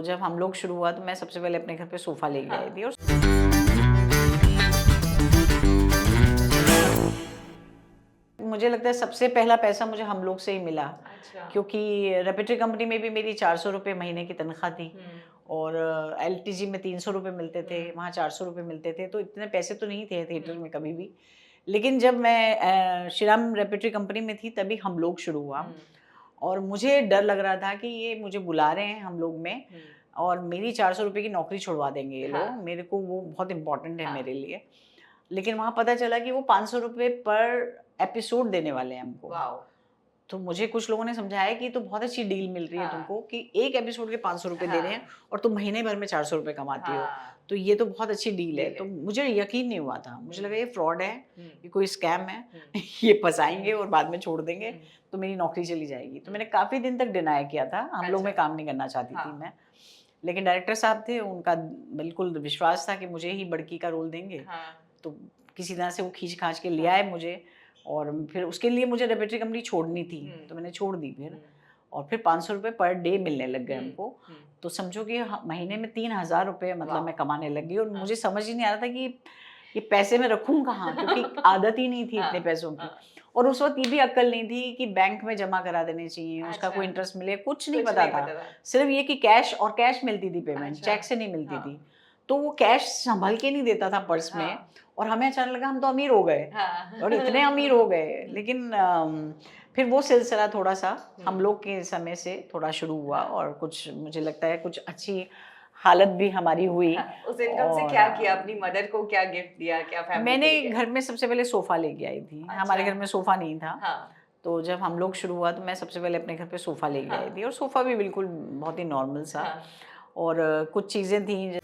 जब हम लोग शुरू हुआ तो मैं सबसे पहले अपने घर पे सोफ़ा लेके आई थी और मुझे लगता है सबसे पहला पैसा मुझे हम लोग से ही मिला। अच्छा। क्योंकि रेपेटरी कंपनी में भी मेरी 400 रुपये महीने की तनख्वाह थी हुँ, और एलटीजी में 300 रुपये मिलते थे, हुँ, वहाँ 400 रुपये मिलते थे, तो इतने पैसे तो नहीं थे थिएटर हुँ, में कभी भी। लेकिन जब मैं श्रीराम रेपेटरी कंपनी में थी तभी हम लोग शुरू हुआ हुँ, और मुझे डर लग रहा था कि ये मुझे बुला रहे हैं हम लोग में हुँ। और मेरी 400 रुपये की नौकरी छुड़वा देंगे ये लोग, हाँ, मेरे को वो बहुत इम्पोर्टेंट है हाँ। मेरे लिए। लेकिन वहाँ पता चला कि वो 500 रुपये पर एपिसोड देने वाले हैं हमको। वॉव! तो मुझे कुछ लोगों ने समझाया कि तो बहुत अच्छी डील मिल रही है हाँ, तुमको कि एक एपिसोड के 500 रुपये दे रहे हैं हाँ, और तुम महीने भर में 400 रुपये कमाती हो। हाँ। तो ये तो बहुत अच्छी डील है। डील तो है। मुझे यकीन नहीं हुआ था। मुझे हुँ, लगा ये फ्रॉड है, हुँ, ये कोई स्कैम है, हुँ, ये फँसाएँगे हुँ, और बाद में छोड़ देंगे, हुँ, तो मेरी नौकरी चली जाएगी। तो हुँ। मैंने काफ़ी दिन तक डिनाई किया था, हम लोग अच्छा, में काम नहीं करना चाहती थी हाँ, मैं। लेकिन डायरेक्टर साहब थे, उनका बिल्कुल विश्वास था कि मुझे ही बड़की का रोल देंगे। हाँ, तो किसी तरह से वो खींच-खाच के ले हाँ। आए मुझे और फिर उसके लिए मुझे रेपेटरी कंपनी छोड़नी थी, हुँ, तो मैंने छोड़ दी फिर हुँ, और फिर 500 रुपये पर डे मिलने लग गए हुँ, हमको। हुँ। तो समझो कि महीने में 3000 रुपये मतलब वॉव! मैं कमाने लग गई और हाँ, मुझे समझ ही नहीं आ रहा था कि ये पैसे मैं रखूँ कहाँ? क्योंकि आदत ही नहीं थी इतने हाँ, पैसों की हाँ। और उस वक़्त ये भी अक्ल नहीं थी कि बैंक में जमा करा देने चाहिए, उसका अच्छा, कोई इंटरेस्ट मिले, कुछ नहीं कुछ पता नहीं था। पता था। सिर्फ़ ये कि कैश मिलती थी पेमेंट, अच्छा, चेक से नहीं मिलती हाँ, थी। तो वो कैश सँभल के नहीं देता था पर्स में हाँ, और हमें अचानक लगा हम तो अमीर हो गए हाँ। और इतने अमीर हो गए। हुँ, लेकिन फिर वो सिलसिला थोड़ा-सा हुँ, हम लोग के समय से थोड़ा शुरू हुआ हाँ, और कुछ मुझे लगता है कुछ अच्छी हालत भी हमारी हुई हाँ। उस इनकम से और क्या किया? अपनी मदर को क्या गिफ्ट दिया? क्या फैमिली के मैंने लिए क्या घर में सबसे पहले सोफ़ा लेके आई थी। हमारे अच्छा, घर में सोफ़ा नहीं था। हाँ, तो जब हम लोग शुरू हुआ तो मैं सबसे पहले अपने घर पे सोफ़ा लेके आई हाँ, थी और सोफ़ा भी बिल्कुल बहुत ही नॉर्मल सा हाँ। और कुछ चीज़ें थी